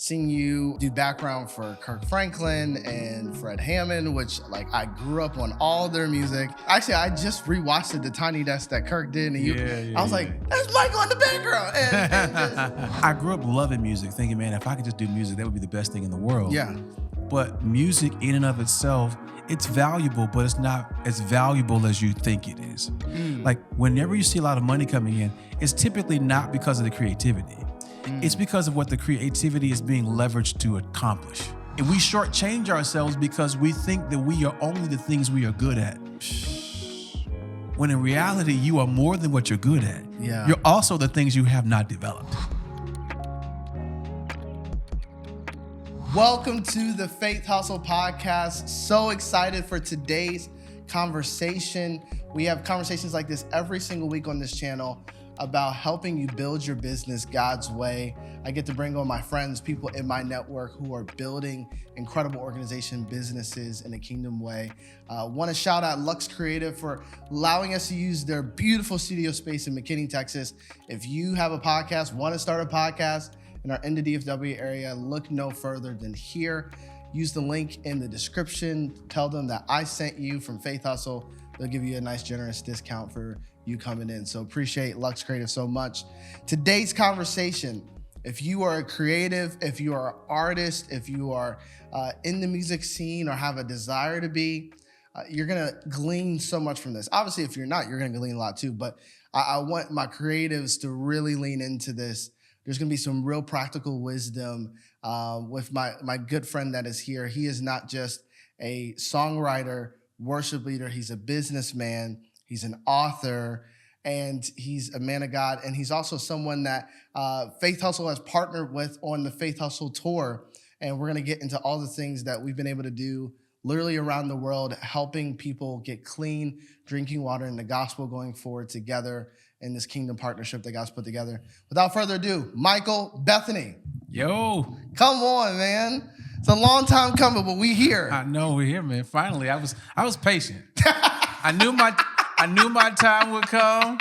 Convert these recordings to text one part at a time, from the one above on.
seen you do background for Kirk Franklin and Fred Hammond, which I grew up on all their music. Actually, I just rewatched the Tiny Desk that Kirk did, and I was like, that's Michael in the background. I grew up loving music, thinking, man, if I could just do music, that would be the best thing in the world. Yeah. But music in and of itself, it's valuable, but it's not as valuable as you think it is. Like whenever you see a lot of money coming in, it's typically not because of the creativity. It's because of what the creativity is being leveraged to accomplish. And we shortchange ourselves because we think that we are only the things we are good at. When in reality, you are more than what you're good at. Yeah. You're also the things you have not developed. Welcome to the Faithustle Podcast. So excited for today's conversation. We have conversations like this every single week on this channel about helping you build your business God's way. I get to bring on my friends, people in my network who are building incredible organization businesses in a kingdom way. Want to shout out Lux Creative for allowing us to use their beautiful studio space in McKinney, Texas. If you have a podcast, want to start a podcast in our Indy DFW area, look no further than here. Use the link in the description. Tell them that I sent you from Faithustle. They'll give you a nice, generous discount for you coming in. So appreciate Lux Creative so much. Today's conversation, if you are a creative, if you are an artist, if you are in the music scene or have a desire to be, you're gonna glean so much from this. Obviously, if you're not, you're gonna glean a lot too, but I want my creatives to really lean into this. There's gonna be some real practical wisdom with my good friend that is here. He is not just a songwriter, worship leader, he's a businessman, he's an author, and he's a man of God. And he's also someone that Faithustle has partnered with on the Faithustle tour. And we're gonna get into all the things that we've been able to do literally around the world, helping people get clean drinking water and the gospel going forward together in this kingdom partnership that God's put together. Without further ado, Michael Bethany. Yo. Come on, man. It's a long time coming, but we here. I know we're here, man. Finally, I was patient. I knew my time would come.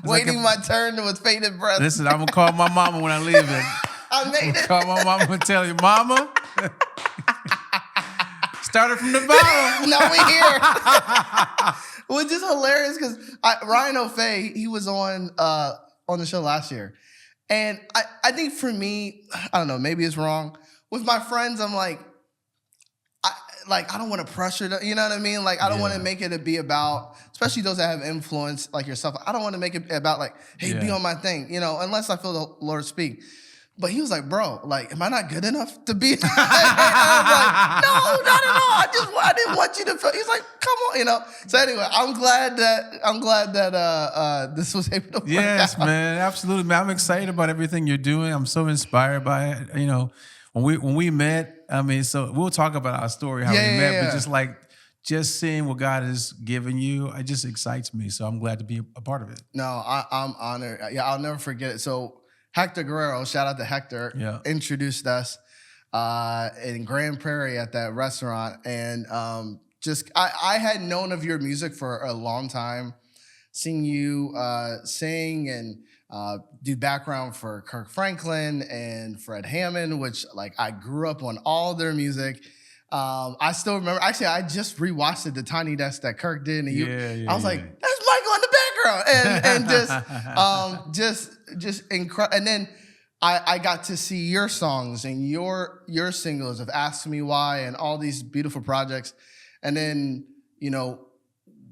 Waiting my turn with bated breath. Listen, I'm gonna call my mama when I leave it. I made it. Call my mama and tell you, Mama. Started from the bottom. Now we here. Which is hilarious because Ryan O'Fay, he was on the show last year. And I think for me, I don't know, maybe it's wrong. With my friends, I'm like, I don't want to pressure them, you know what I mean? I don't want to make it be about, especially those that have influence like yourself. I don't want to make it about hey, be on my thing, unless I feel the Lord speak. But he was like, bro, am I not good enough to be? I was like, no, not at all. I didn't want you to feel. He's like, come on, So anyway, I'm glad that this was able to work Yes, out. man, absolutely, man. I'm excited about everything you're doing. I'm so inspired by it. When we met, so we'll talk about our story, how we met, but just seeing what God has given you, it just excites me. So I'm glad to be a part of it. No, I'm honored. Yeah, I'll never forget it. So Hector Guerrero, shout out to Hector, introduced us in Grand Prairie at that restaurant. And I had known of your music for a long time, seeing you sing and do background for Kirk Franklin and Fred Hammond, which I grew up on all their music. I still remember, actually, I just rewatched the Tiny Desk that Kirk did. And I was like, that's Michael in the background. And just incredible. And then I got to see your songs and your singles of Ask Me Why and all these beautiful projects. And then,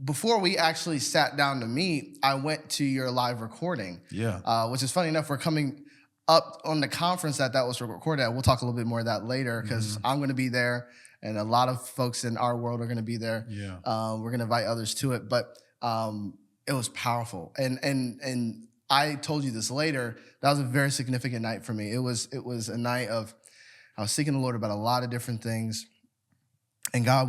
before we actually sat down to meet, I went to your live recording. Yeah. Which is funny enough, we're coming up on the conference that was recorded at. We'll talk a little bit more of that later because I'm going to be there and a lot of folks in our world are going to be there. Yeah. We're going to invite others to it, but it was powerful. And I told you this later, that was a very significant night for me. It was a night of, I was seeking the Lord about a lot of different things. And God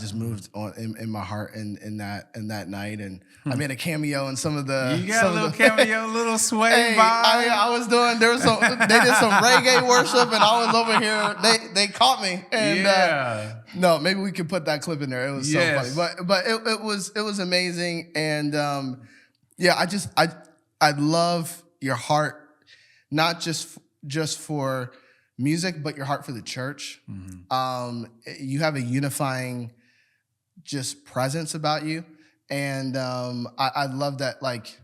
just moved in my heart in that night, and I made a cameo in some of the. You got a little cameo, a little sway vibe. I was doing. They did some reggae worship, and I was over here. They caught me, and no, maybe we could put that clip in there. It was so funny, but it was amazing, and I love your heart, not just for music, but your heart for the church. You have a unifying just presence about you. And I love that, like,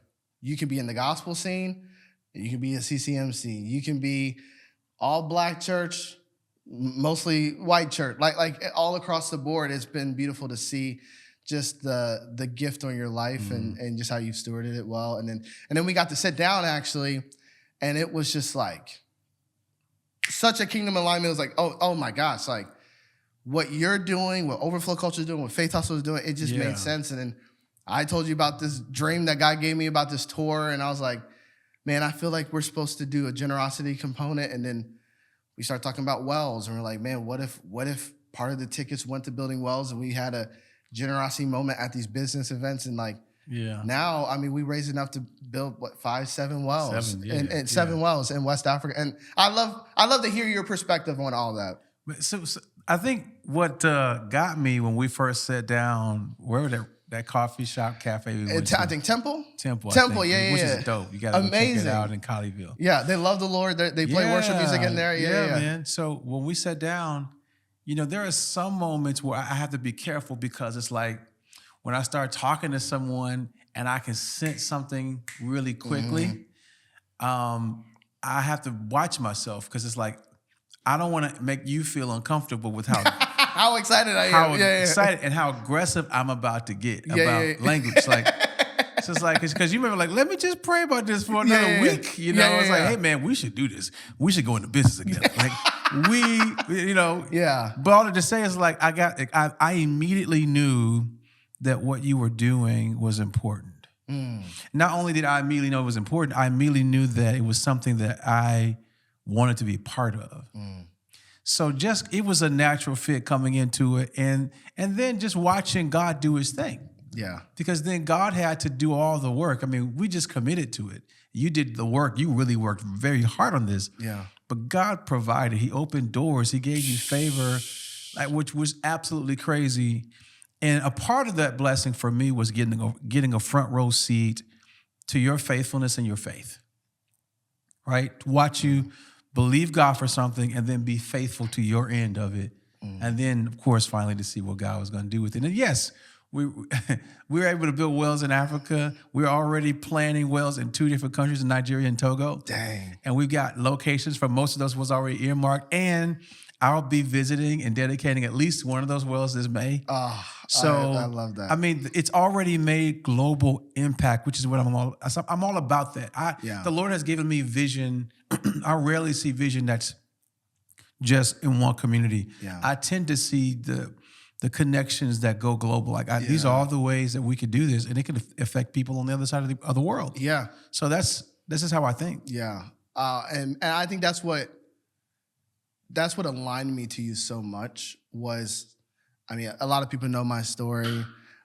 you can be in the gospel scene, you can be a CCMC, you can be all black church, mostly white church, like all across the board. It's been beautiful to see just the gift on your life and just how you've stewarded it well. And then we got to sit down actually, and it was just like such a kingdom alignment. It was like, oh my gosh, like what you're doing, what Overflow Culture is doing, what Faithustle is doing, it just made sense. And then I told you about this dream that God gave me about this tour, and I was like, man, I feel like we're supposed to do a generosity component. And then we started talking about wells, and we're like, man, what if part of the tickets went to building wells, and we had a generosity moment at these business events, and like now, I mean, we raised enough to build 7 wells, seven wells in West Africa. And I love to hear your perspective on all that. So I think what got me when we first sat down, where that coffee shop cafe we went to, I think Temple, which is dope. You got to check it out in Colleyville. Yeah, they love the Lord. They play worship music in there. Yeah, man. So when we sat down, there are some moments where I have to be careful, because it's like when I start talking to someone and I can sense something really quickly, I have to watch myself, because it's like I don't want to make you feel uncomfortable with how excited I am. How excited and how aggressive I'm about to get about language. Like, so it's like, because you remember, like, let me just pray about this for another week. It's like, hey, man, we should do this. We should go into business again. Like, But all to say is, like, I immediately knew that what you were doing was important. Not only did I immediately know it was important, I immediately knew that it was something that I wanted to be part of. So it was a natural fit coming into it, and then just watching God do his thing. Yeah. Because then God had to do all the work. I mean, we just committed to it. You did the work. You really worked very hard on this. Yeah. But God provided. He opened doors. He gave you favor, which was absolutely crazy. And a part of that blessing for me was getting a front row seat to your faithfulness and your faith, right? To watch you believe God for something and then be faithful to your end of it. And then, of course, finally to see what God was going to do with it. And yes, we were able to build wells in Africa. We're already planning wells in 2 different countries, in Nigeria and Togo. Dang. And we've got locations for most of those wells already earmarked. And I'll be visiting and dedicating at least one of those wells this May. Oh, so I love that. I mean, it's already made global impact, which is what I'm all about that. The Lord has given me vision. I rarely see vision that's just in one community. Yeah. I tend to see the connections that go global. Like these are all the ways that we could do this, and it could affect people on the other side of the world. Yeah. So this is how I think. Yeah. And I think that's what aligned me to you so much was, I mean, a lot of people know my story.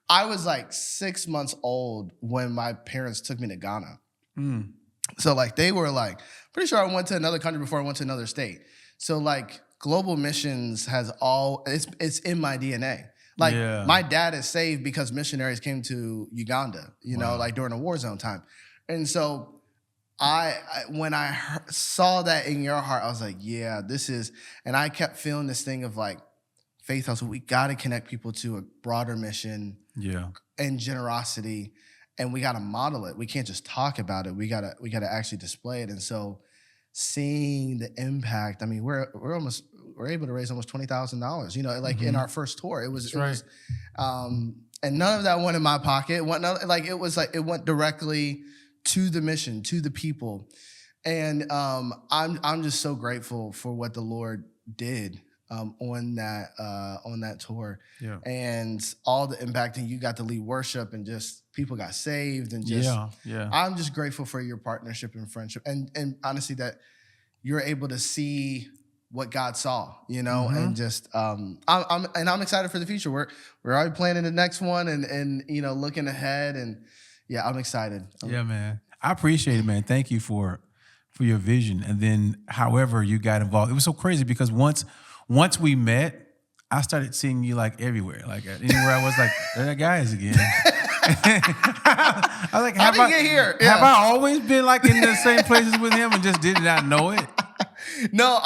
I was like 6 months old when my parents took me to Ghana. So like they were like, pretty sure I went to another country before I went to another state. So like global missions it's in my DNA. Like my dad is saved because missionaries came to Uganda, like during a war zone time. And so when I saw that in your heart, I was like, yeah, this is, and I kept feeling this thing of like, Faithustle, we got to connect people to a broader mission and generosity, and we got to model it. We can't just talk about it. We got to actually display it. And so seeing the impact, I mean, we're able to raise almost $20,000, like in our first tour. It was and none of that went in my pocket. It went directly to the mission, to the people. And I'm just so grateful for what the Lord did on that tour, and all the impact, and you got to lead worship, and just people got saved, and just I'm just grateful for your partnership and friendship, and honestly that you're able to see what God saw, and just I'm excited for the future. We're already planning the next one, and looking ahead, and I'm excited. Man, I appreciate it, man. Thank you for your vision, and then however you got involved. It was so crazy because once we met, I started seeing you like everywhere. Like anywhere I was, like, there that guy is again. I was like, how did you get here? Yeah. Have I always been like in the same places with him and just did not know it? No,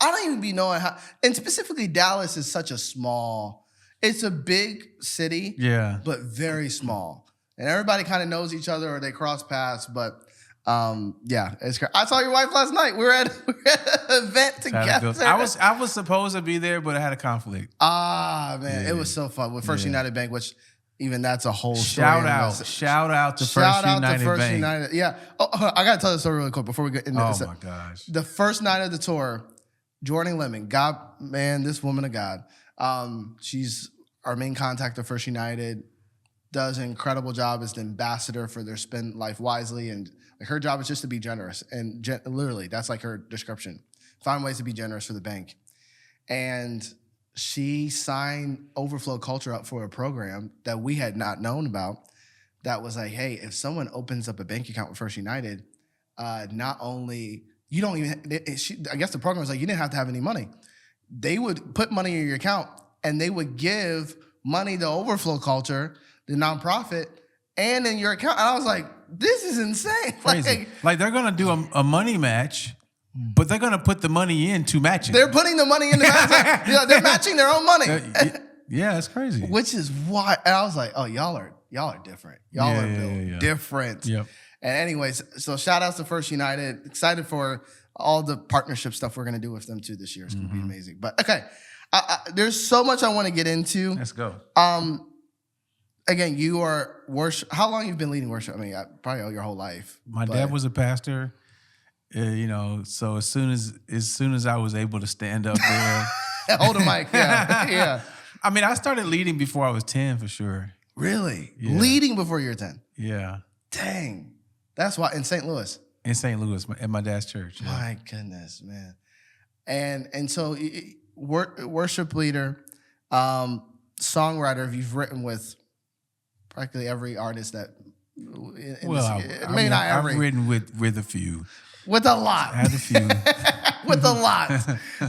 I don't even be knowing how, and specifically Dallas is such a small, it's a big city, but very small. And everybody kind of knows each other or they cross paths, but it's great. I saw your wife last night. We were at an event together. I was supposed to be there, but I had a conflict. Man, it was so fun with First United Bank, which even that's a whole story. Shout out to First United Bank. Yeah. Oh, I got to tell this story really quick before we get into this. Oh my gosh. The first night of the tour, Jordan Lemon, this woman of God. She's our main contact at First United, does an incredible job as the ambassador for their Spend Life Wisely. And like her job is just to be generous. And literally, that's like her description. Find ways to be generous for the bank. And she signed Overflow Culture up for a program that we had not known about. That was like, hey, if someone opens up a bank account with First United, not only, you don't even, I guess the program was like, you didn't have to have any money. They would put money in your account and they would give money to Overflow Culture, the nonprofit, and in your account. And I was like, this is insane. Crazy. Like they're going to do a money match, but they're going to put the money in to match it. They're putting the money in the match. They're matching their own money. Yeah, it's crazy. Which is why, and I was like, oh, y'all are different. Y'all are built different. Yep. And anyways, so shout outs to First United. Excited for all the partnership stuff we're going to do with them too this year. It's going to be amazing. But okay, there's so much I want to get into. Let's go. Again, you are worship. How long you've been leading worship? I mean, probably your whole life. My dad was a pastor. So as soon as I was able to stand up there, hold a mic, yeah. I mean, I started leading before I was 10 for sure. Really? Yeah. Leading before you were 10? Yeah. Dang. That's why in St. Louis. In St. Louis, at my dad's church. Yeah. My goodness, man. And so worship leader, songwriter, you've written with practically every artist that. I've written with a few. With a lot. I had a few. With a lot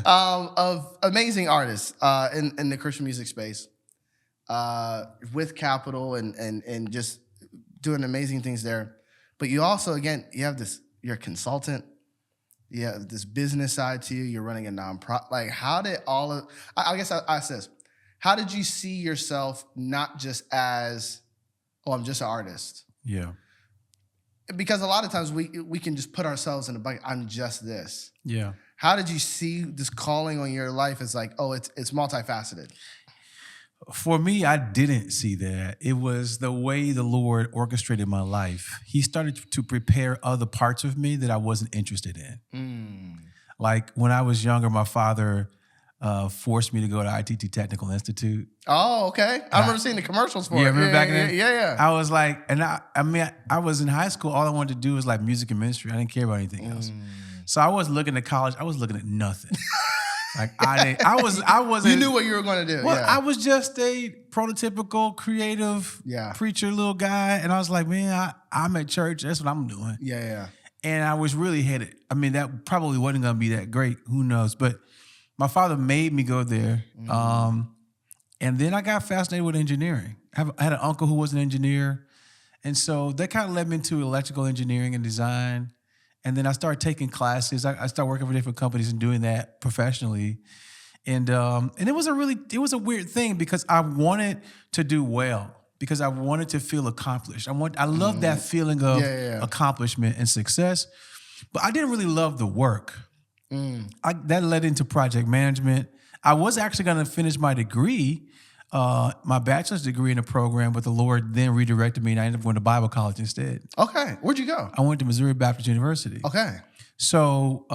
of amazing artists in the Christian music space, with Capital and just doing amazing things there. But you also, again, you're a consultant. You have this business side to you. You're running a nonprofit. Like, how did I guess I ask this. How did you see yourself not just as, I'm just an artist? Yeah. Because a lot of times we can just put ourselves in a bucket. I'm just this. Yeah. How did you see this calling on your life as like, it's multifaceted? For me, I didn't see that. It was the way the Lord orchestrated my life. He started to prepare other parts of me that I wasn't interested in. Like when I was younger, my father forced me to go to ITT Technical Institute. Oh, okay. I remember seeing the commercials for it. Yeah, remember back then? Yeah. I was like, and I was in high school. All I wanted to do was like music and ministry. I didn't care about anything else. So I was looking at college. I was looking at nothing. Like I wasn't. You knew what you were going to do. Well, I was just a prototypical creative preacher little guy, and I was like, man, I'm at church. That's what I'm doing. Yeah. And I was really headed. I mean, that probably wasn't going to be that great. Who knows? But my father made me go there, and then I got fascinated with engineering. I had an uncle who was an engineer, and so that kind of led me into electrical engineering and design. And then I started taking classes. I started working for different companies and doing that professionally. And it was a weird thing because I wanted to do well, because I wanted to feel accomplished. I love that feeling of accomplishment and success, but I didn't really love the work. That led into project management. I was actually going to finish my degree, my bachelor's degree in a program, but the Lord then redirected me and I ended up going to Bible college instead. Okay. Where'd you go? I went to Missouri Baptist University. Okay. So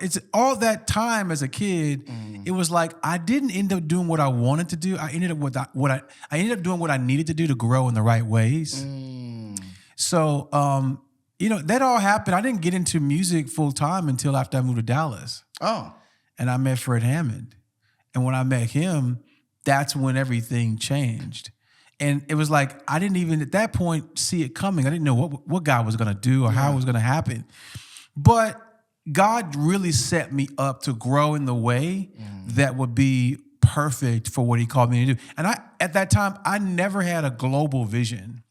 it's all that time as a kid. It was like I didn't end up doing what I wanted to do. I ended up doing what I needed to do to grow in the right ways. So that all happened. I didn't get into music full time until after I moved to Dallas. Oh. And I met Fred Hammond. And when I met him, that's when everything changed. And it was like, I didn't even at that point see it coming. I didn't know what God was going to do or how it was going to happen. But God really set me up to grow in the way that would be perfect for what he called me to do. And at that time, I never had a global vision.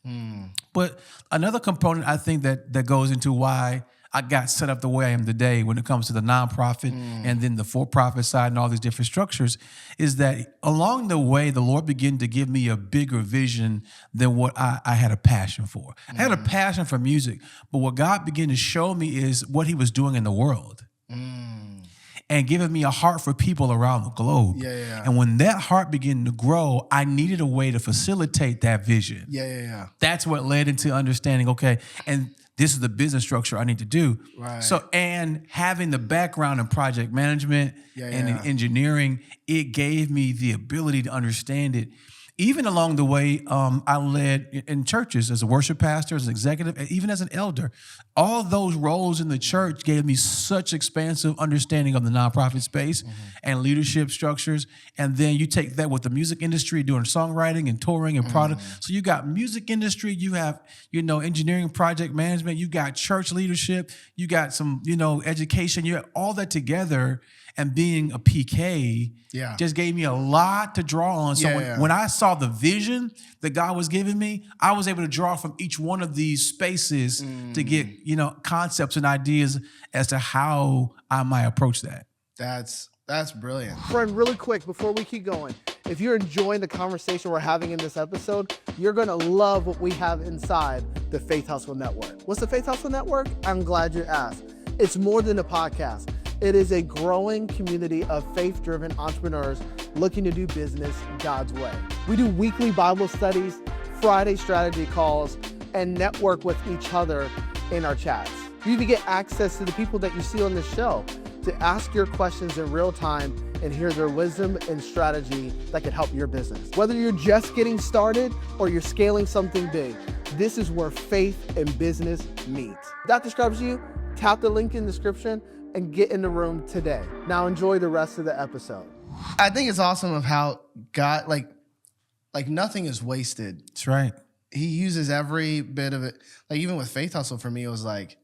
But another component I think that goes into why I got set up the way I am today when it comes to the nonprofit and then the for-profit side and all these different structures, is that along the way, the Lord began to give me a bigger vision than what I had a passion for. I had a passion for music, but what God began to show me is what he was doing in the world. And giving me a heart for people around the globe. And when that heart began to grow, I needed a way to facilitate that vision. That's what led into understanding, okay, and this is the business structure I need to do. So, and having the background in project management and in engineering, it gave me the ability to understand it. Even along the way, I led in churches as a worship pastor, as an executive, even as an elder. All those roles in the church gave me such expansive understanding of the nonprofit space and leadership structures. And then you take that with the music industry, doing songwriting and touring and product. So you got music industry, you have, engineering, project management, you got church leadership, you got some, education, you have all that together. And being a PK just gave me a lot to draw on. So when I saw the vision that God was giving me, I was able to draw from each one of these spaces to get, concepts and ideas as to how I might approach that. That's brilliant. Friend, really quick, before we keep going, if you're enjoying the conversation we're having in this episode, you're going to love what we have inside the Faith Hustle Network. What's the Faith Hustle Network? I'm glad you asked. It's more than a podcast. It is a growing community of faith-driven entrepreneurs looking to do business God's way. We do weekly Bible studies, Friday strategy calls, and network with each other in our chats. You even get access to the people that you see on this show to ask your questions in real time and hear their wisdom and strategy that can help your business. Whether you're just getting started or you're scaling something big, this is where faith and business meet. If that describes you, tap the link in the description and get in the room today. Now enjoy the rest of the episode. I think it's awesome of how God, like nothing is wasted. That's right. He uses every bit of it. Like even with Faith Hustle, for me, it was like,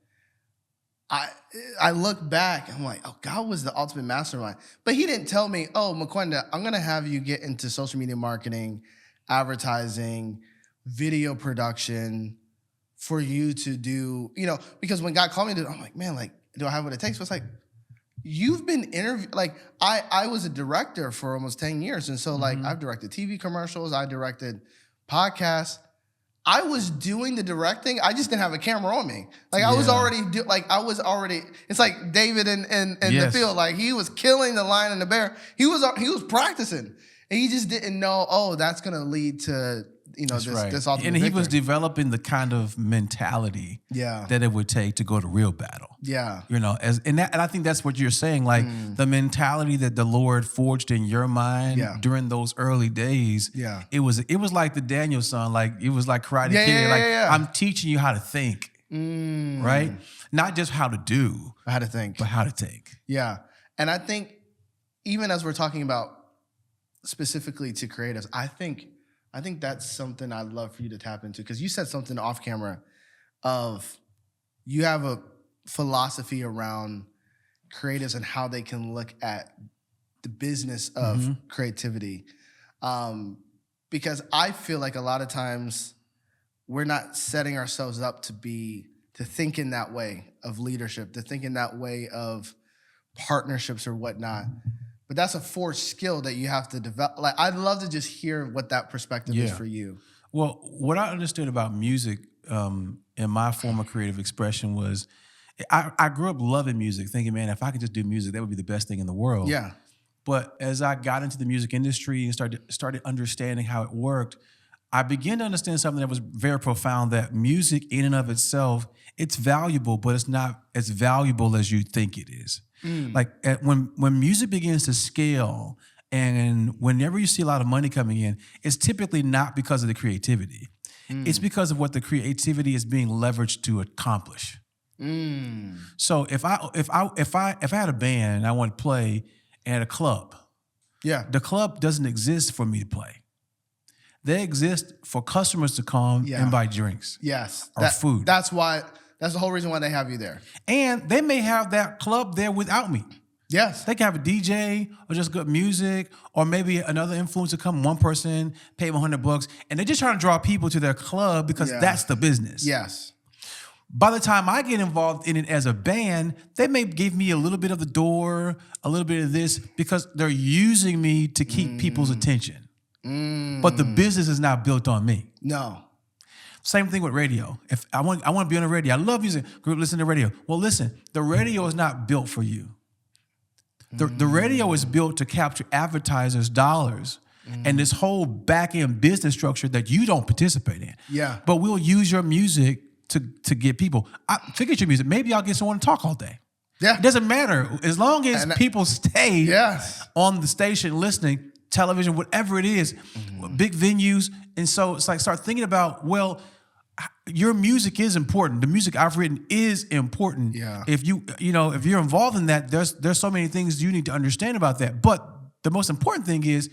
I look back, I'm like, oh, God was the ultimate mastermind. But he didn't tell me, oh, Maquenda, I'm going to have you get into social media marketing, advertising, video production for you to do, because when God called me to do it, I'm like, man, like, do I have what it takes? But it's like, you've been interviewed. Like I was a director for almost 10 years. And so like I've directed TV commercials. I directed podcasts. I was doing the directing. I just didn't have a camera on me. Like I was already, it's like David in the field. Like he was killing the lion and the bear. He was practicing. And he just didn't know, oh, that's going to lead to, this ultimate and he victory. was developing the kind of mentality that it would take to go to real battle. And I think that's what you're saying, like the mentality that the Lord forged in your mind during those early days. It was like the Daniel son, like it was like Karate Kid. I'm teaching you how to think, right? Not just how to do, how to think, but how to think. Yeah, and I think even as we're talking about specifically to creatives, I think that's something I'd love for you to tap into, because you said something off camera of you have a philosophy around creatives and how they can look at the business of creativity. Because I feel like a lot of times we're not setting ourselves up to think in that way of leadership, to think in that way of partnerships or whatnot. But that's a forced skill that you have to develop. Like, I'd love to just hear what that perspective is for you. Well, what I understood about music in my form of creative expression was I grew up loving music, thinking, man, if I could just do music, that would be the best thing in the world. Yeah. But as I got into the music industry and started understanding how it worked, I began to understand something that was very profound, that music in and of itself, it's valuable, but it's not as valuable as you think it is. Like when music begins to scale, and whenever you see a lot of money coming in, it's typically not because of the creativity. It's because of what the creativity is being leveraged to accomplish. So if I had a band and I want to play at a club, the club doesn't exist for me to play. They exist for customers to come and buy drinks. Or food. That's the whole reason why they have you there. And they may have that club there without me. Yes. They can have a DJ or just good music, or maybe another influencer come, one person, pay them $100, and they're just trying to draw people to their club because that's the business. Yes. By the time I get involved in it as a band, they may give me a little bit of the door, a little bit of this, because they're using me to keep people's attention. But the business is not built on me. No. Same thing with radio. If I want to be on the radio. I love music. Group listen to radio. Well, listen, the radio is not built for you. The radio is built to capture advertisers' dollars and this whole back-end business structure that you don't participate in. Yeah. But we'll use your music to get people. Forget your music. Maybe I'll get someone to talk all day. Yeah. It doesn't matter. As long as people stay on the station listening, television, whatever it is, big venues. And so it's like, start thinking about, well, your music is important. The music I've written is important. Yeah. If if you're involved in that, there's so many things you need to understand about that. But the most important thing is,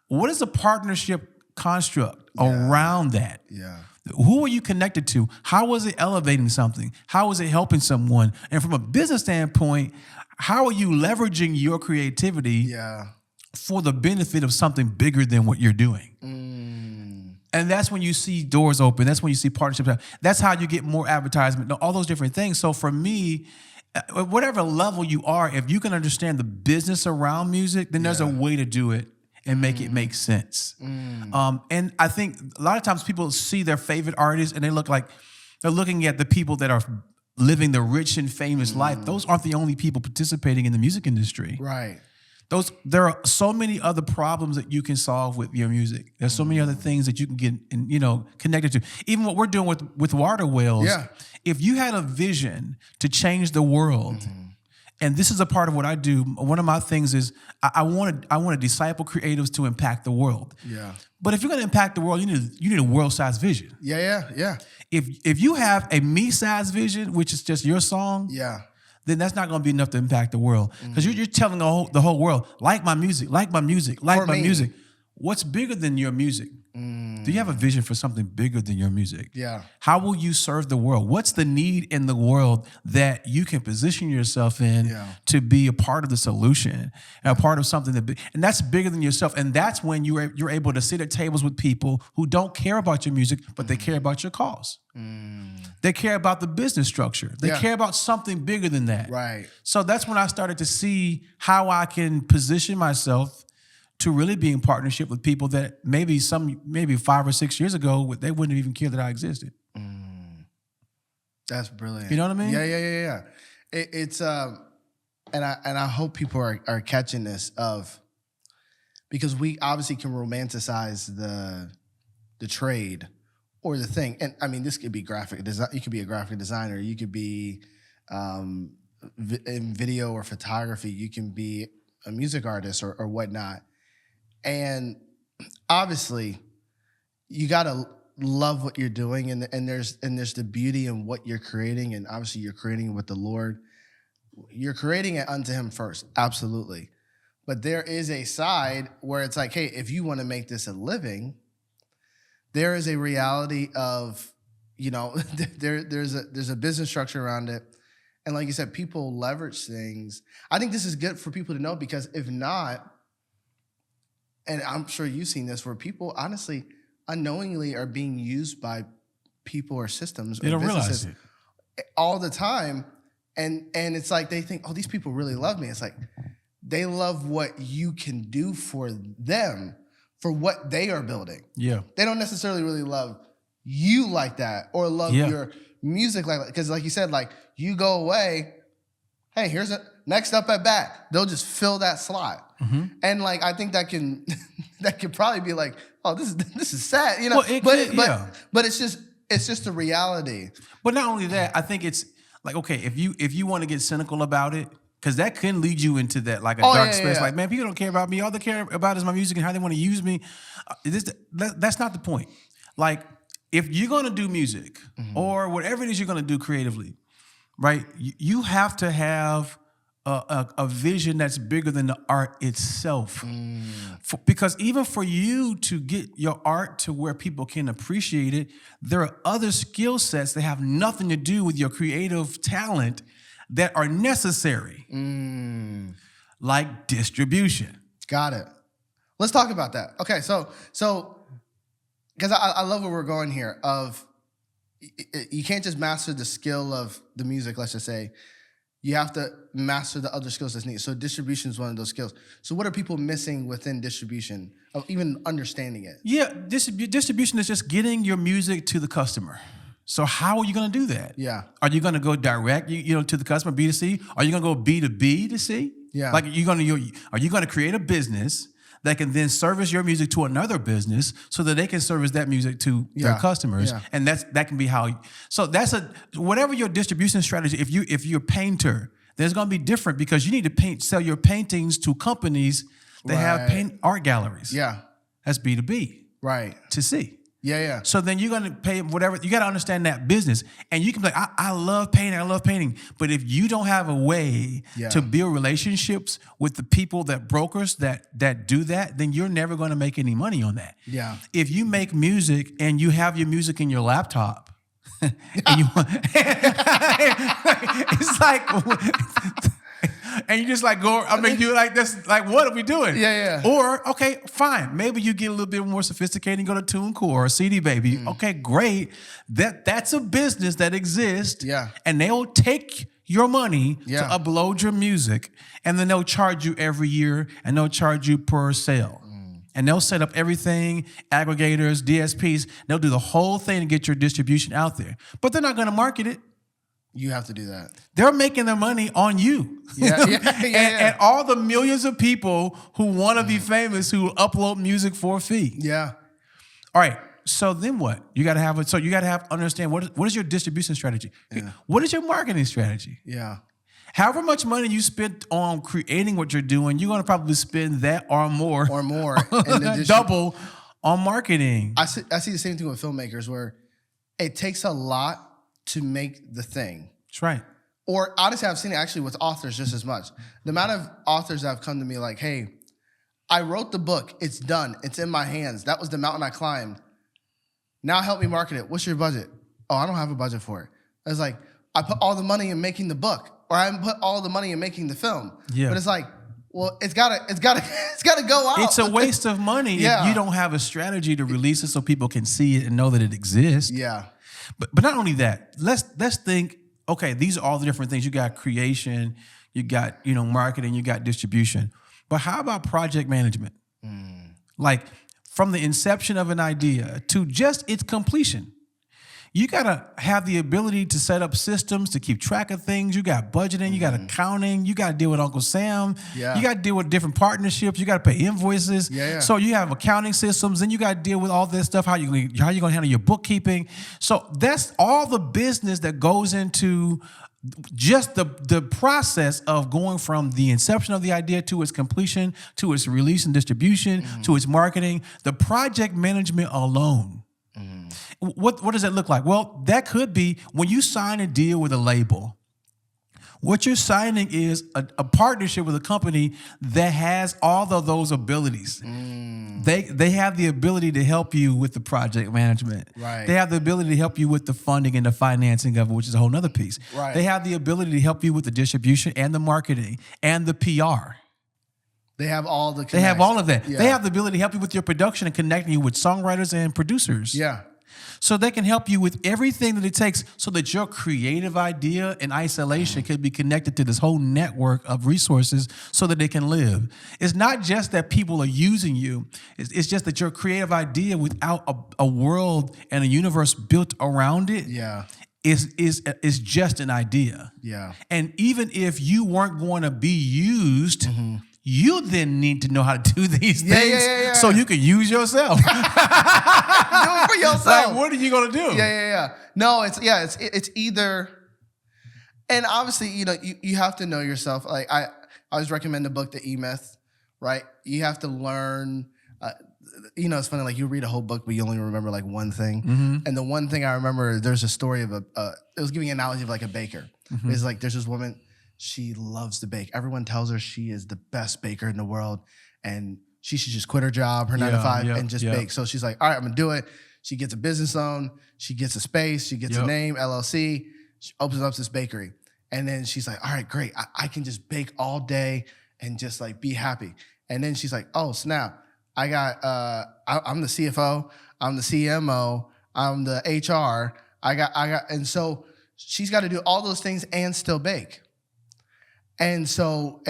what is the partnership construct around that? Yeah. Who are you connected to? How is it elevating something? How is it helping someone? And from a business standpoint, how are you leveraging your creativity for the benefit of something bigger than what you're doing? And that's when you see doors open. That's when you see partnerships. That's how you get more advertisement, all those different things. So for me, whatever level you are, if you can understand the business around music, then there's a way to do it and make it make sense. And I think a lot of times people see their favorite artists and they're looking at the people that are living the rich and famous life. Those aren't the only people participating in the music industry. Right. There are so many other problems that you can solve with your music. There's so many other things that you can get connected to. Even what we're doing with water whales. Yeah. If you had a vision to change the world, and this is a part of what I do, one of my things is I want to disciple creatives to impact the world. Yeah. But if you're going to impact the world, you need a world-sized vision. Yeah. If you have a me-sized vision, which is just your song, then that's not going to be enough to impact the world. Because you're telling the whole world, like my music, like my music, like my music. What's bigger than your music? Do you have a vision for something bigger than your music? Yeah. How will you serve the world? What's the need in the world that you can position yourself in to be a part of the solution and a part of something and that's bigger than yourself. And that's when you're able to sit at tables with people who don't care about your music, but they care about your cause. They care about the business structure. They care about something bigger than that. Right. So that's when I started to see how I can position myself to really be in partnership with people that maybe 5 or 6 years ago, they wouldn't even care that I existed. That's brilliant. You know what I mean? Yeah. It's and I hope people are catching this because we obviously can romanticize the trade or the thing. And I mean, this could be graphic design. You could be a graphic designer. You could be in video or photography. You can be a music artist or whatnot. And obviously, you gotta love what you're doing, and there's the beauty in what you're creating, and obviously you're creating it with the Lord. You're creating it unto Him first, absolutely. But there is a side where it's like, hey, if you want to make this a living, there is a reality of, there's a business structure around it, and like you said, people leverage things. I think this is good for people to know because if not. And I'm sure you've seen this where people honestly unknowingly are being used by people or systems or businesses all the time. And it's like they think, oh, these people really love me. It's like they love what you can do for them, for what they are building. Yeah. They don't necessarily really love you like that or love your music like that. Because like you said, like you go away, hey, here's a next up at bat. They'll just fill that slot. And like I think that can probably be like, oh, this is sad, Well, but it's just a reality. But not only that, I think it's like, okay, if you want to get cynical about it, because that can lead you into that like a dark space. Like, man, people don't care about me. All they care about is my music and how they want to use me. That's not the point. Like, if you're going to do music or whatever it is you're going to do creatively, right? You have to have a vision that's bigger than the art itself. Because even for you to get your art to where people can appreciate it, there are other skill sets that have nothing to do with your creative talent that are necessary, like distribution. Got it. Let's talk about that. Okay, so because I love where we're going here of, you can't just master the skill of the music, let's just say. You have to master the other skills that's needed. So distribution is one of those skills. So what are people missing within distribution of even understanding it? Yeah, distribution is just getting your music to the customer. So how are you going to do that? Yeah. Are you going to go direct, to the customer, B2C? Are you going to go B2B to C? Yeah. Like are you going to create a business that can then service your music to another business so that they can service that music to their customers? Yeah. And that can be how. So that's whatever your distribution strategy. If you're a painter, then it's going to be different because you need to sell your paintings to companies that have paint art galleries. Yeah. That's B2B. Right. To C. Yeah. So then you're going to pay whatever. You got to understand that business. And you can be like, I love painting. But if you don't have a way to build relationships with the people, brokers that do that, then you're never going to make any money on that. Yeah. If you make music and you have your music in your laptop, and it's like... And you just like go, you're like, that's like, what are we doing? Yeah. Or, okay, fine. Maybe you get a little bit more sophisticated and go to TuneCore or CD Baby. Okay, great. That's a business that exists. Yeah. And they'll take your money to Yeah. upload your music, and then they'll charge you every year, and they'll charge you per sale. And they'll set up everything, aggregators, DSPs. They'll do the whole thing to get your distribution out there. But they're not going to market it. You have to do that. They're making their money on you. Yeah. And all the millions of people who want to be famous who upload music for a fee. Yeah. All right. So then what? You got to understand what is your distribution strategy? Yeah. What is your marketing strategy? Yeah. However much money you spend on creating what you're doing, you're going to probably spend that or more. Or more. And double on marketing. I see the same thing with filmmakers where it takes a lot to make the thing. That's right. Or honestly, I've seen it actually with authors just as much. The amount of authors that have come to me like, hey, I wrote the book. It's done. It's in my hands. That was the mountain I climbed. Now help me market it. What's your budget? Oh, I don't have a budget for it. It's like, I put all the money in making the book, or I put all the money in making the film. Yeah. But it's like, well, it's gotta go out. It's a waste of money if you don't have a strategy to release it so people can see it and know that it exists. Yeah. But not only that, let's think, okay, these are all the different things. You got creation, you got, marketing, you got distribution. But how about project management? Like from the inception of an idea to just its completion. You got to have the ability to set up systems to keep track of things. You got budgeting, you got accounting, you got to deal with Uncle Sam. Yeah. You got to deal with different partnerships. You got to pay invoices. Yeah. So you have accounting systems, then you got to deal with all this stuff. How you going to handle your bookkeeping? So that's all the business that goes into just the process of going from the inception of the idea to its completion, to its release and distribution, to its marketing. The project management alone. What does that look like? Well, that could be when you sign a deal with a label. What you're signing is a partnership with a company that has all of those abilities. They have the ability to help you with the project management. Right. They have the ability to help you with the funding and the financing of it, which is a whole nother piece. Right. They have the ability to help you with the distribution and the marketing and the PR. They have all the They have all of that. Yeah. They have the ability to help you with your production and connecting you with songwriters and producers. Yeah. So they can help you with everything that it takes so that your creative idea in isolation can be connected to this whole network of resources so that they can live. It's not just that people are using you. It's just that your creative idea without a world and a universe built around it is just an idea. Yeah. And even if you weren't going to be used, you then need to know how to do these things so you can use yourself. Do it for yourself. Like, what are you gonna do? Yeah. No, it's either, and obviously, you have to know yourself. Like I always recommend the book, The E-Myth, right? You have to learn. It's funny. Like you read a whole book, but you only remember like one thing. And the one thing I remember, there's a story of it was giving an analogy of like a baker. It's like there's this woman. She loves to bake. Everyone tells her she is the best baker in the world, and she should just quit her job, her 9 to 5, and just bake. So she's like, all right, I'm gonna do it. She gets a business loan. She gets a space. She gets a name, LLC. She opens up this bakery. And then she's like, all right, great. I can just bake all day and just like be happy. And then she's like, oh, snap. I'm the CFO. I'm the CMO. I'm the HR. And so she's got to do all those things and still bake. And so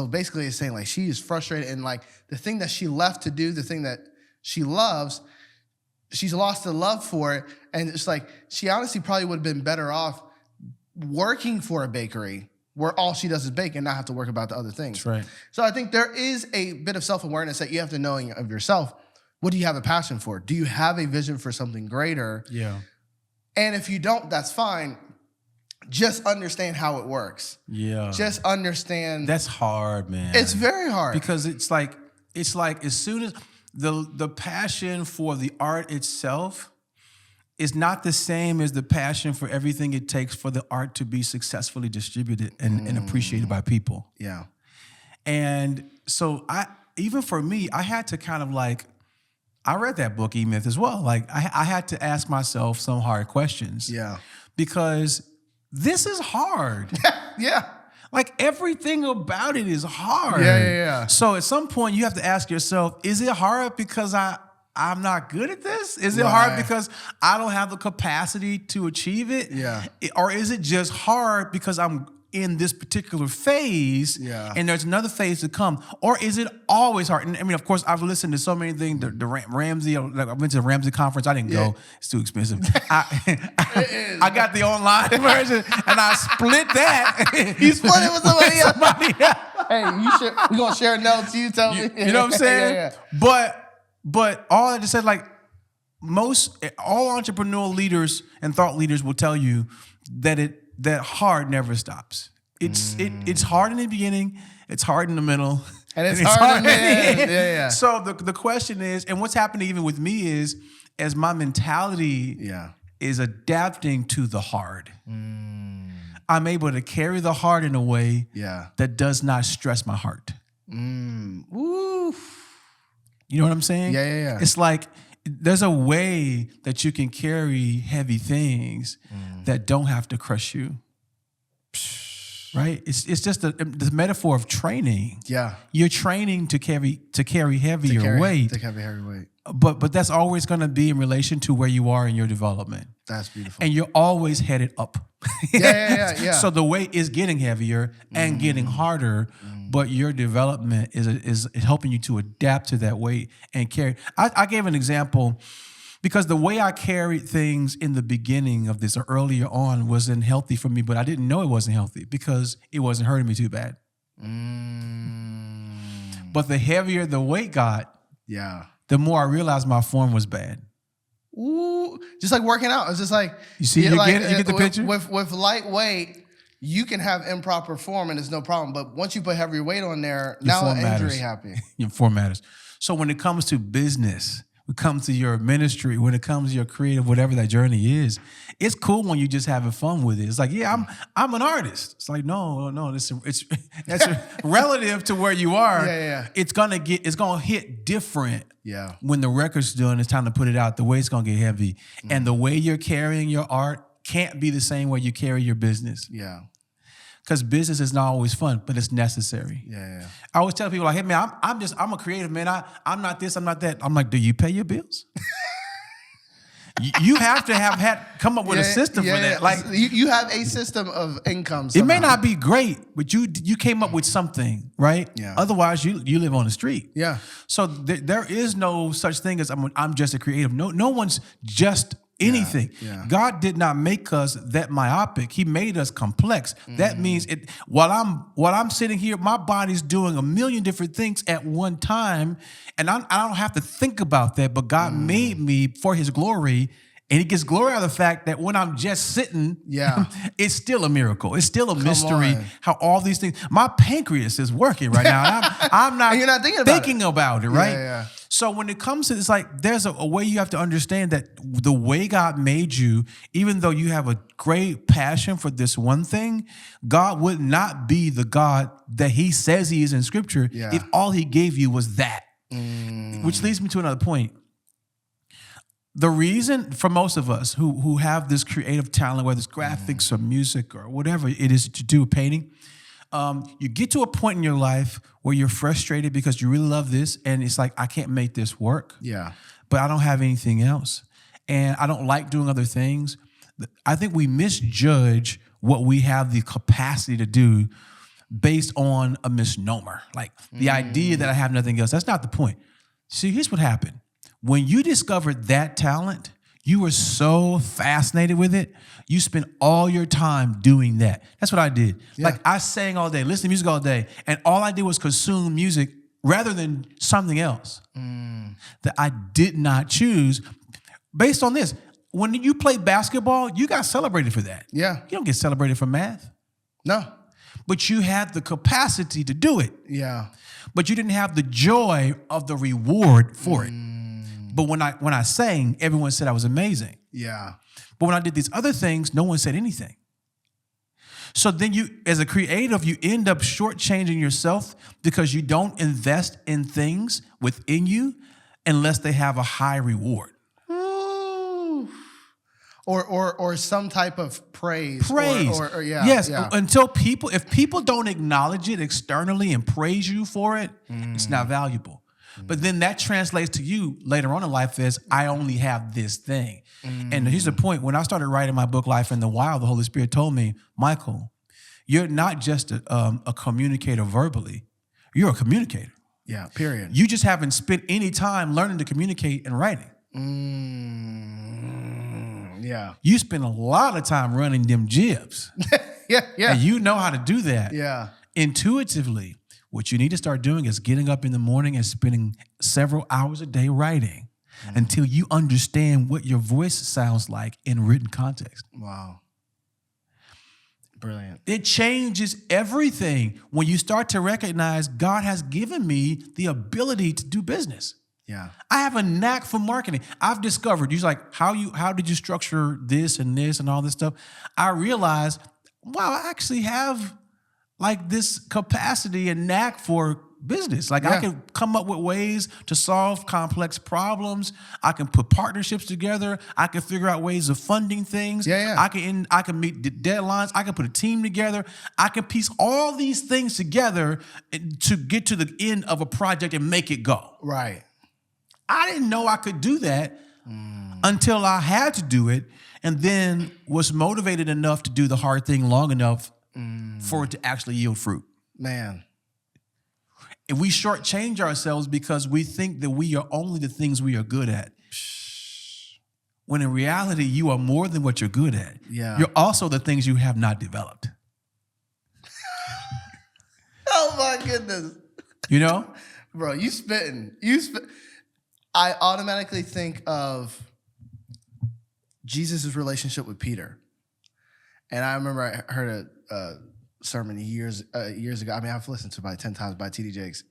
basically it's saying like she is frustrated, and like the thing that she left to do, the thing that she loves, she's lost the love for it. And it's like, she honestly probably would have been better off working for a bakery where all she does is bake and not have to work about the other things. That's right. So I think there is a bit of self-awareness that you have to know of yourself. What do you have a passion for? Do you have a vision for something greater? Yeah. And if you don't, that's fine. Just understand how it works. Yeah. Just understand. That's hard, man. It's very hard. Because it's like as soon as the passion for the art itself is not the same as the passion for everything it takes for the art to be successfully distributed and appreciated by people. Yeah. And so even for me, I had to kind of like, I read that book, E-Myth, as well. Like I had to ask myself some hard questions. Yeah. Because this is hard. Yeah. Like everything about it is hard. Yeah. So at some point you have to ask yourself, is it hard because I'm not good at this? Is it hard because I don't have the capacity to achieve it? Yeah. Or is it just hard because I'm in this particular phase and there's another phase to come? Or is it always hard? And I mean, of course, I've listened to so many things. The Ramsey, I went to the Ramsey conference. I didn't go. It's too expensive. I got the online version and I split that. You split it with somebody else. Hey, we're going to share notes. You tell me. You know what I'm saying? Yeah. But all I just said, like all entrepreneurial leaders and thought leaders will tell you that hard never stops. It's hard in the beginning, it's hard in the middle, and it's hard in the end. Yeah. So the question is, and what's happening even with me is, as my mentality is adapting to the hard, I'm able to carry the hard in a way that does not stress my heart. Woo. You know what I'm saying? Yeah. It's like there's a way that you can carry heavy things that don't have to crush you. Right? It's just the metaphor of training. Yeah. You're training to carry heavier weight. To carry heavy weight. But that's always going to be in relation to where you are in your development. That's beautiful. And you're always headed up. Yeah. So the weight is getting heavier and getting harder, but your development is helping you to adapt to that weight and carry. I gave an example because the way I carried things in the beginning of this or earlier on wasn't healthy for me, but I didn't know it wasn't healthy because it wasn't hurting me too bad. But the heavier the weight got, the more I realized my form was bad. Ooh, just like working out. It's just like, you see, you get the picture? With lightweight, you can have improper form and it's no problem. But once you put heavier weight on there, now an injury happens. Your form matters. So when it comes to business, when it comes to your ministry, when it comes to your creative, whatever that journey is, it's cool when you just having fun with it. It's like, I'm an artist. It's like, no, it's relative to where you are. Yeah. It's gonna hit different. Yeah. When the record's done, it's time to put it out. The way it's gonna get heavy, and the way you're carrying your art can't be the same way you carry your business. Yeah. Because business is not always fun, but it's necessary. Yeah. I always tell people like, hey man, I'm a creative man. I'm not this, I'm not that. I'm like, do you pay your bills? You have to come up with a system for that. Like you have a system of income. It may not be great, but you came up with something, right? Yeah. Otherwise, you live on the street. Yeah. So there is no such thing as I'm just a creative. No one's just anything. Yeah. God did not make us that myopic. He made us complex. That means while I'm sitting here, my body's doing a million different things at one time, and I don't have to think about that. But God made me for His glory, and He gets glory out of the fact that when I'm just sitting, it's still a miracle. It's still a mystery how all these things. My pancreas is working right now. I'm not. You're not thinking about it, right? Yeah. So when it comes to, it's like there's a way you have to understand that the way God made you, even though you have a great passion for this one thing, God would not be the God that He says He is in Scripture if all He gave you was that. Which leads me to another point. The reason for most of us who have this creative talent, whether it's graphics or music or whatever it is to do with painting, you get to a point in your life where you're frustrated because you really love this and it's like, I can't make this work. Yeah. But I don't have anything else. And I don't like doing other things. I think we misjudge what we have the capacity to do based on a misnomer. Like the idea that I have nothing else. That's not the point. See, here's what happened. When you discovered that talent, you were so fascinated with it. You spent all your time doing that. That's what I did. Yeah. Like I sang all day, listened to music all day, and all I did was consume music rather than something else that I did not choose. Based on this, when you play basketball, you got celebrated for that. Yeah. You don't get celebrated for math. No. But you had the capacity to do it. Yeah. But you didn't have the joy of the reward for it. But when I sang, everyone said I was amazing. Yeah. But when I did these other things, no one said anything. So then you, as a creative, you end up shortchanging yourself because you don't invest in things within you unless they have a high reward. Ooh. Or some type of praise. Or yeah. Yes. Yeah. If people don't acknowledge it externally and praise you for it, it's not valuable. But then that translates to you later on in life as I only have this thing. And here's the point. When I started writing my book, Life in the Wild, the Holy Spirit told me, Michael, you're not just a communicator verbally. You're a communicator. Yeah, period. You just haven't spent any time learning to communicate and writing. Yeah. You spend a lot of time running them jibs. Yeah. And you know how to do that. Yeah. Intuitively. What you need to start doing is getting up in the morning and spending several hours a day writing until you understand what your voice sounds like in written context. Wow. Brilliant. It changes everything when you start to recognize God has given me the ability to do business. Yeah. I have a knack for marketing. I've discovered, you're like, how did you structure this and all this stuff? I realized, wow, I actually have like this capacity and knack for business. Like I can come up with ways to solve complex problems. I can put partnerships together. I can figure out ways of funding things. Yeah. I can meet the deadlines. I can put a team together. I can piece all these things together to get to the end of a project and make it go. Right. I didn't know I could do that until I had to do it, and then was motivated enough to do the hard thing long enough for it to actually yield fruit. Man. And we shortchange ourselves because we think that we are only the things we are good at. When in reality, you are more than what you're good at. Yeah. You're also the things you have not developed. Oh my goodness. You know? Bro, you spitting. I automatically think of Jesus' relationship with Peter. And I remember I heard a sermon years ago. I mean, I've listened to it about 10 times by T.D. Jakes.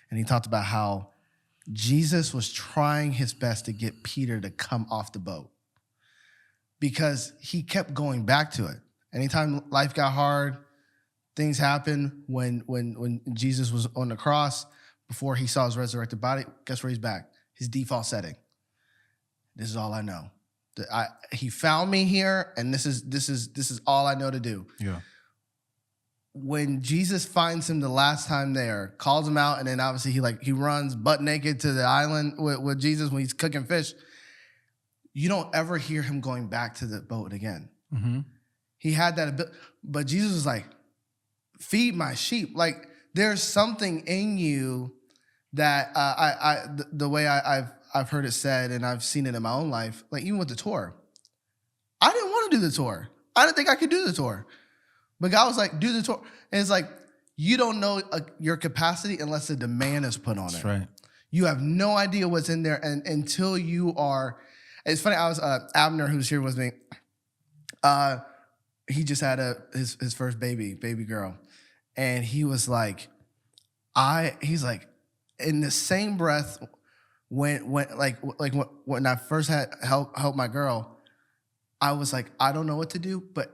And he talked about how Jesus was trying his best to get Peter to come off the boat because he kept going back to it. Anytime life got hard, things happened. When Jesus was on the cross, before he saw his resurrected body, guess where he's back? His default setting. This is all I know. He found me here, and this is all I know to do. Yeah. When Jesus finds him the last time there, calls him out, and then obviously he runs butt naked to the island with Jesus when he's cooking fish. You don't ever hear him going back to the boat again. Mm-hmm. He had that ability, but Jesus was like, "Feed my sheep." Like there's something in you that the way I've heard it said, and I've seen it in my own life, like even with the tour. I didn't want to do the tour. I didn't think I could do the tour. But God was like, do the tour. And it's like, you don't know your capacity unless a demand is put on it. That's right. You have no idea what's in there until you are. It's funny, I was, Abner, who's here with me, he just had his first baby girl. And he was like, he's like, in the same breath, when I first had helped my girl, I was like, I don't know what to do, but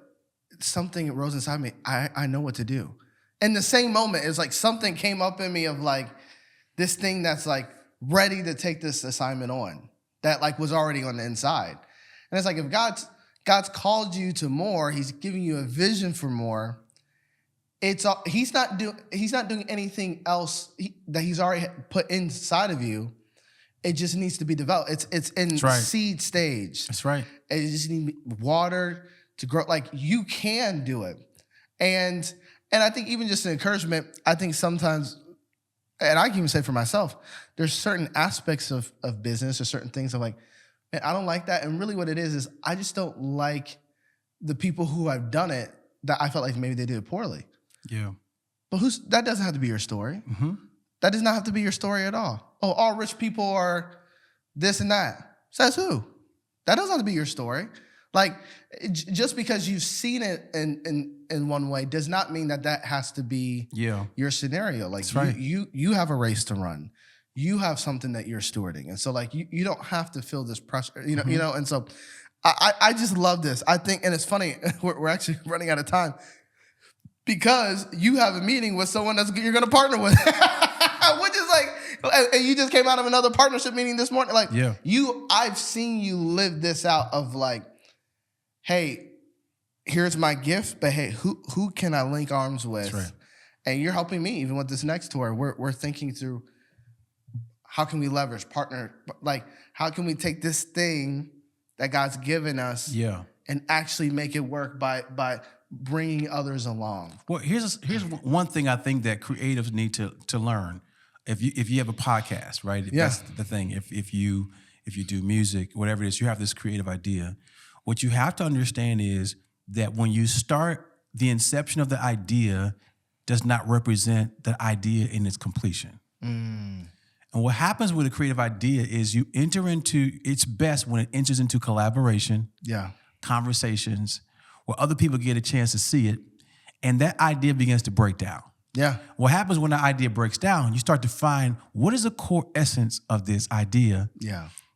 something rose inside me. I know what to do. In the same moment, it's like something came up in me of like this thing that's like ready to take this assignment on that like was already on the inside. And it's like if God's called you to more, he's giving you a vision for more. He's not doing anything else that he's already put inside of you. It just needs to be developed. It's in That's right. seed stage. That's right. It just needs water to grow. Like, you can do it. And I think even just an encouragement, I think sometimes, and I can even say for myself, there's certain aspects of business or certain things of like, man, I don't like that. And really what it is I just don't like the people who have done it that I felt like maybe they did it poorly. Yeah. But that doesn't have to be your story. Mm-hmm. That does not have to be your story at all. Oh, all rich people are this and that. Says who? That doesn't have to be your story. Like, just because you've seen it in one way does not mean that has to be your scenario. Like, that's right. you have a race to run. You have something that you're stewarding. And so, like, you don't have to feel this pressure, you know, and so I just love this. I think, and it's funny, we're actually running out of time because you have a meeting with someone you're going to partner with, which is like, and you just came out of another partnership meeting this morning. Like, I've seen you live this out of like, hey, here's my gift, but hey, who can I link arms with? That's right. And you're helping me even with this next tour. We're thinking through how can we leverage, partner, like how can we take this thing that God's given us and actually make it work by bringing others along. Well, here's one thing I think that creatives need to learn. If you have a podcast, right? That's the thing. If you do music, whatever it is, you have this creative idea. What you have to understand is that when you start, the inception of the idea does not represent the idea in its completion. And what happens with a creative idea is you enter into, it's best when it enters into collaboration, conversations, where other people get a chance to see it, and that idea begins to break down. What happens when the idea breaks down, you start to find what is the core essence of this idea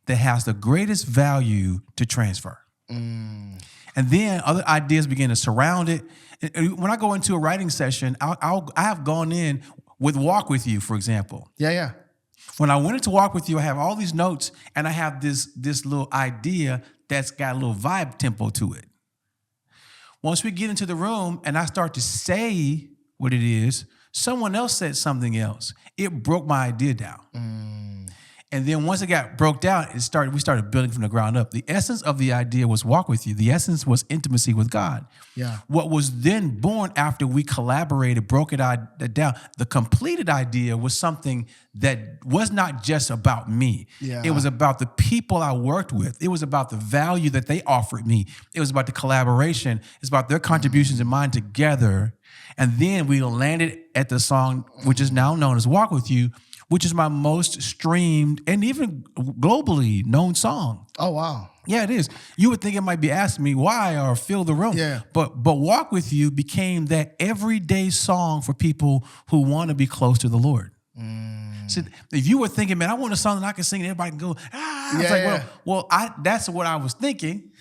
that has the greatest value to transfer. And then other ideas begin to surround it. And when I go into a writing session, I have gone in with Walk With You, for example. When I went into Walk With You, I have all these notes, and I have this little idea that's got a little vibe tempo to it. Once we get into the room and I start to say what it is, someone else said something else. It broke my idea down. And then once it got broke down, we started building from the ground up. The essence of the idea was Walk With You. The essence was intimacy with God. What was then born after we collaborated, broke it down, the completed idea was something that was not just about me. It was about the people I worked with. It was about the value that they offered me. It was about the collaboration. It's about their contributions and mine together. And then we landed at the song, which is now known as Walk With You, which is my most streamed and even globally known song. Oh, wow. Yeah, it is. You would think it might be Ask Me Why or Fill the Room. But Walk With You became that everyday song for people who want to be close to the Lord. So if you were thinking, man, I want a song that I can sing and everybody can go, that's what I was thinking.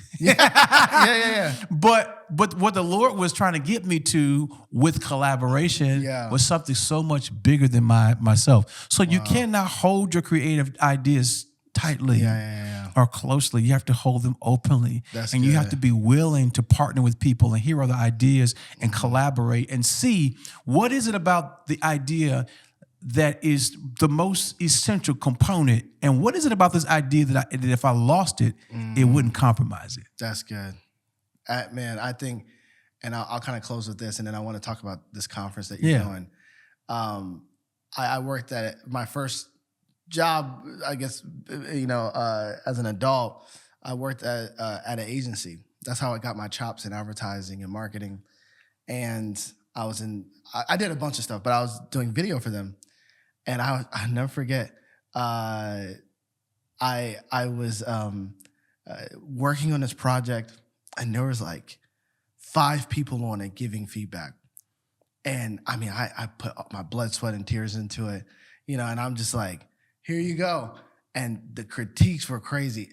But what the Lord was trying to get me to with collaboration was something so much bigger than myself. So you cannot hold your creative ideas tightly or closely. You have to hold them openly. You have to be willing to partner with people and hear other ideas and collaborate and see what is it about the idea that is the most essential component, and what is it about this idea that if I lost it, it wouldn't compromise it. That's good. Man, I think, and I'll kind of close with this, and then I want to talk about this conference that you're doing. I worked at my first job, I guess, as an adult. I worked at an agency. That's how I got my chops in advertising and marketing. And I did a bunch of stuff, but I was doing video for them. And I never forget, I was working on this project, and there was like 5 people on it giving feedback. And I mean, I put my blood, sweat, and tears into it, and I'm just like, here you go. And the critiques were crazy.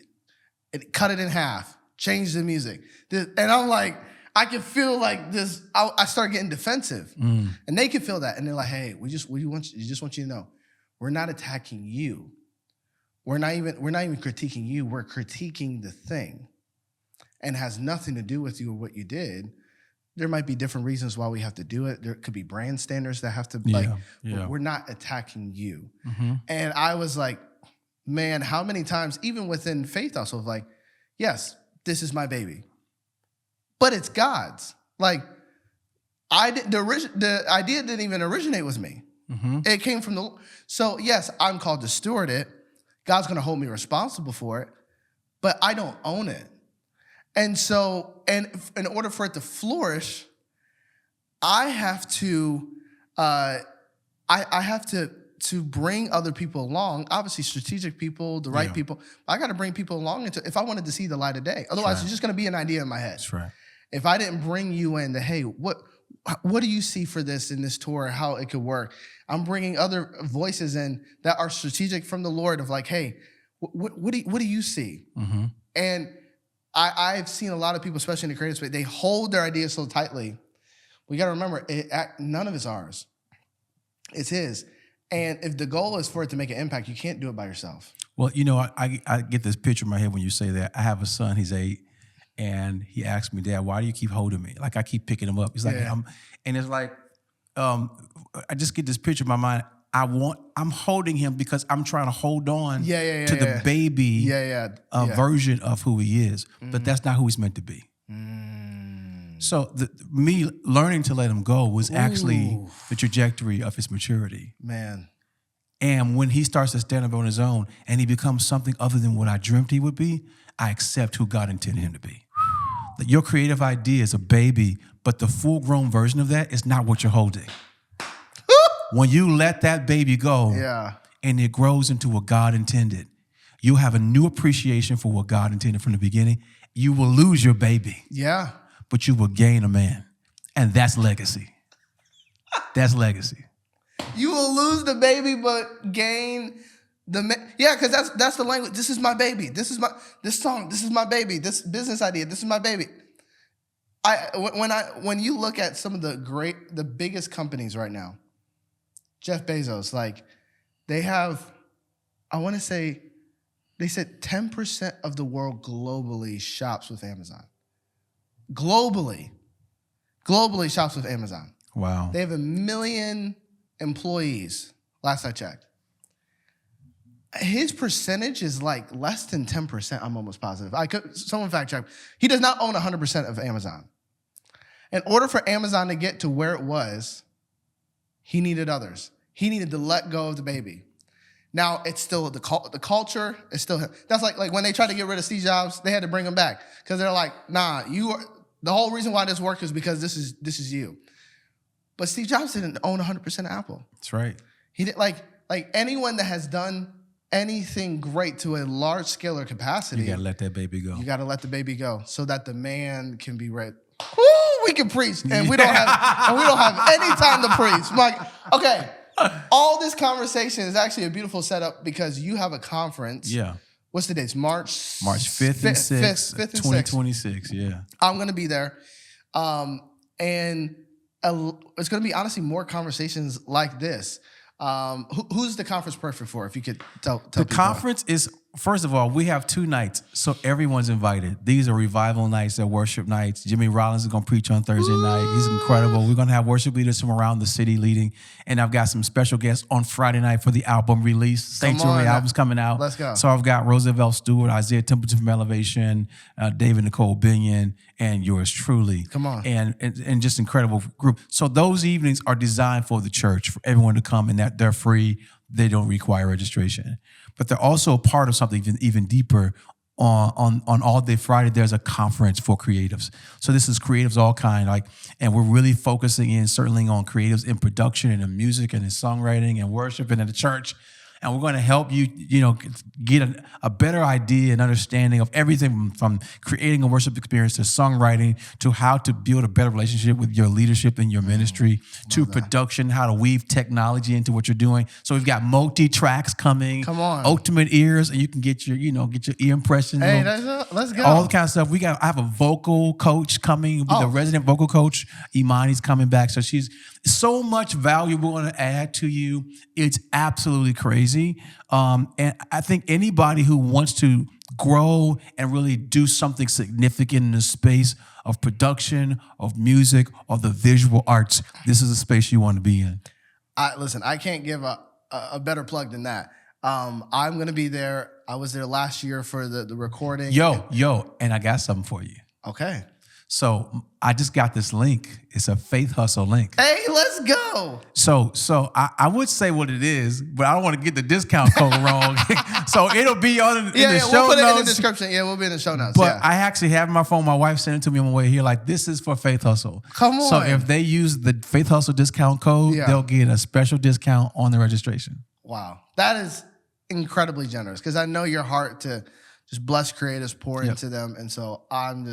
It cut it in half, changed the music. And I'm like, I can feel like this. I start getting defensive, and they can feel that, and they're like, "Hey, we just want you to know, we're not attacking you. We're not even critiquing you. We're critiquing the thing, and it has nothing to do with you or what you did. There might be different reasons why we have to do it. There could be brand standards that have to we're not attacking you." And I was like, man, how many times, even within Faithustle, like, yes, this is my baby, but it's God's. Like, the idea didn't even originate with me. Mm-hmm. It came from the. So yes, I'm called to steward it. God's going to hold me responsible for it, but I don't own it. And so, and in order for it to flourish, I have to, I have to bring other people along. Obviously, strategic people, the right people. I got to bring people along if I wanted to see the light of day. Otherwise, it's just going to be an idea in my head. That's right. If I didn't bring you in, hey, what do you see for this in this tour? How it could work? I'm bringing other voices in that are strategic from the Lord. Of like, hey, what do you see? Mm-hmm. And I've seen a lot of people, especially in the creative space, they hold their ideas so tightly. We got to remember, none of it's ours. It's His. And if the goal is for it to make an impact, you can't do it by yourself. Well, I get this picture in my head when you say that. I have a son, he's 8, and he asked me, Dad, why do you keep holding me? Like, I keep picking him up. He's like, and it's like, I just get this picture in my mind. I'm holding him because I'm trying to hold on to the baby version of who he is. But that's not who he's meant to be. So me learning to let him go was actually the trajectory of his maturity. Man. And when he starts to stand up on his own and he becomes something other than what I dreamt he would be, I accept who God intended him to be. Your creative idea is a baby, but the full-grown version of that is not what you're holding. When you let that baby go and it grows into what God intended, you'll have a new appreciation for what God intended from the beginning. You will lose your baby. Yeah. But you will gain a man. And that's legacy. That's legacy. You will lose the baby, but gain the man. Yeah, because that's the language. This is my baby. This song. This is my baby. This business idea. This is my baby. When you look at some of the biggest companies right now, Jeff Bezos, like, they have, I want to say, they said 10% of the world globally shops with Amazon. Globally shops with Amazon. Wow. They have 1 million employees, last I checked. His percentage is like less than 10%, I'm almost positive. Someone fact check. He does not own 100% of Amazon. In order for Amazon to get to where it was, he needed others. He needed to let go of the baby. Now, it's still the culture is still him. That's like when they tried to get rid of Steve Jobs, they had to bring him back because they're like, nah, the whole reason why this works is because this is you. But Steve Jobs didn't own 100% of Apple. That's right. He did like anyone that has done anything great to a large scale or capacity. You gotta let that baby go. You gotta let the baby go so that the man can be ready. Woo, we can preach, and we don't have any time to preach. I'm like, okay. All this conversation is actually a beautiful setup because you have a conference. Yeah. What's the dates? March 5th and 6th, 2026. Yeah. I'm going to be there. And it's going to be honestly more conversations like this. Who's the conference perfect for? If you could tell the people. Conference is, first of all, we have 2 nights, so everyone's invited. These are revival nights, they're worship nights. Jimmy Rollins is going to preach on Thursday night. He's incredible. We're going to have worship leaders from around the city leading, and I've got some special guests on Friday night for the album release. Sanctuary album's coming out. Let's go. So I've got Roosevelt Stewart, Isaiah Templeton from Elevation, David Nicole Binion, and yours truly. Come on. And just incredible group. So those evenings are designed for the church, for everyone to come, and that they're free. They don't require registration. But they're also a part of something even deeper. On All Day Friday, there's a conference for creatives. So this is creatives all kind, and we're really focusing in certainly on creatives in production and in music and in songwriting and worship and in the church. And we're going to help you, get a better idea and understanding of everything from creating a worship experience to songwriting to how to build a better relationship with your leadership in your ministry to production, how to weave technology into what you're doing. So we've got multi-tracks coming. Come on. Ultimate ears, and you can get your ear impressions. Hey, let's go. All the kind of stuff. I have a vocal coach coming, the resident vocal coach. Imani's coming back. So she's so much valuable to add to you. It's absolutely crazy. And I think anybody who wants to grow and really do something significant in the space of production, of music, of the visual arts, this is a space you want to be in. Listen, I can't give a better plug than that. I'm going to be there. I was there last year for the recording. Yo, and I got something for you. Okay. So I just got this link. It's a Faithustle link. Hey, let's go. So I would say what it is, but I don't want to get the discount code wrong. So it'll be on in the show notes. We'll put it in the description. Yeah, we'll be in the show notes. But I actually have my phone. My wife sent it to me on my way here. Like, this is for Faithustle. Come on. So if they use the Faithustle discount code, they'll get a special discount on the registration. Wow. That is incredibly generous because I know your heart to just bless creatives, pour into them. And so I'm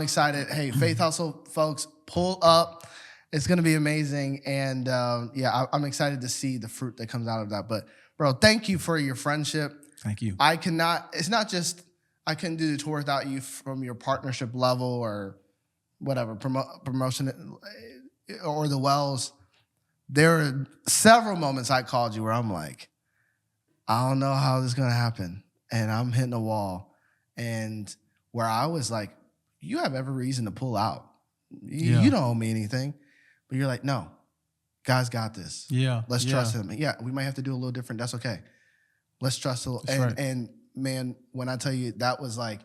excited. Hey, Faithustle folks, pull up. It's going to be amazing. And I'm excited to see the fruit that comes out of that. But bro, thank you for your friendship. Thank you. It's not just, I couldn't do the tour without you from your partnership level or whatever, promotion or the Wells. There are several moments I called you where I'm like, I don't know how this is going to happen. And I'm hitting a wall. And where I was like, you have every reason to pull out. You don't owe me anything. But you're like, no, God's got this. Yeah. Let's trust him. Yeah, we might have to do a little different. That's okay. Let's trust him. And man, when I tell you, that was like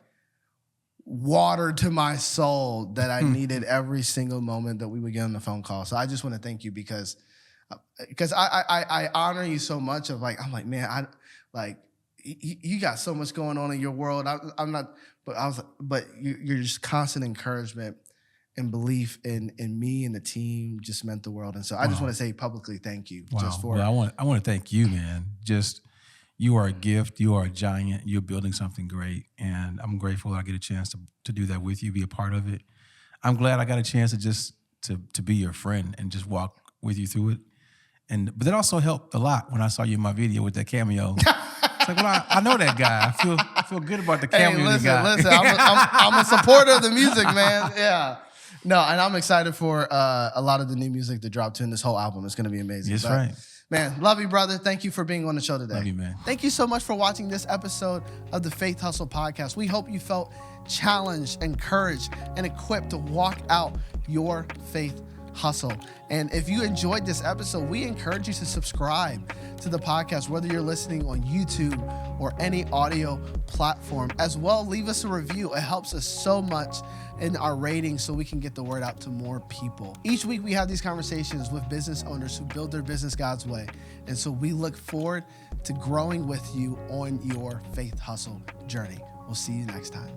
water to my soul that I needed every single moment that we would get on the phone call. So I just want to thank you because I honor you so much of like, I'm like, man, you got so much going on in your world. I'm not, but you're just constant encouragement and belief in me and the team just meant the world. And so I just want to say publicly, thank you. Wow. Just for I want to thank you, man. Just, you are a gift. You are a giant. You're building something great. And I'm grateful that I get a chance to do that with you, be a part of it. I'm glad I got a chance to just to be your friend and just walk with you through it. But that also helped a lot when I saw you in my video with that cameo. It's like, well, I know that guy. I feel good about the cameo. Hey, guy. listen. I'm a supporter of the music, man. Yeah. No, and I'm excited for a lot of the new music to drop too in this whole album. It's going to be amazing. That's right. Man, love you, brother. Thank you for being on the show today. Love you, man. Thank you so much for watching this episode of the Faithustle Podcast. We hope you felt challenged, encouraged, and equipped to walk out your faith hustle. And if you enjoyed this episode, we encourage you to subscribe to the podcast, whether you're listening on YouTube or any audio platform. As well, leave us a review. It helps us so much in our ratings so we can get the word out to more people. Each week we have these conversations with business owners who build their business God's way. And so we look forward to growing with you on your faith hustle journey. We'll see you next time.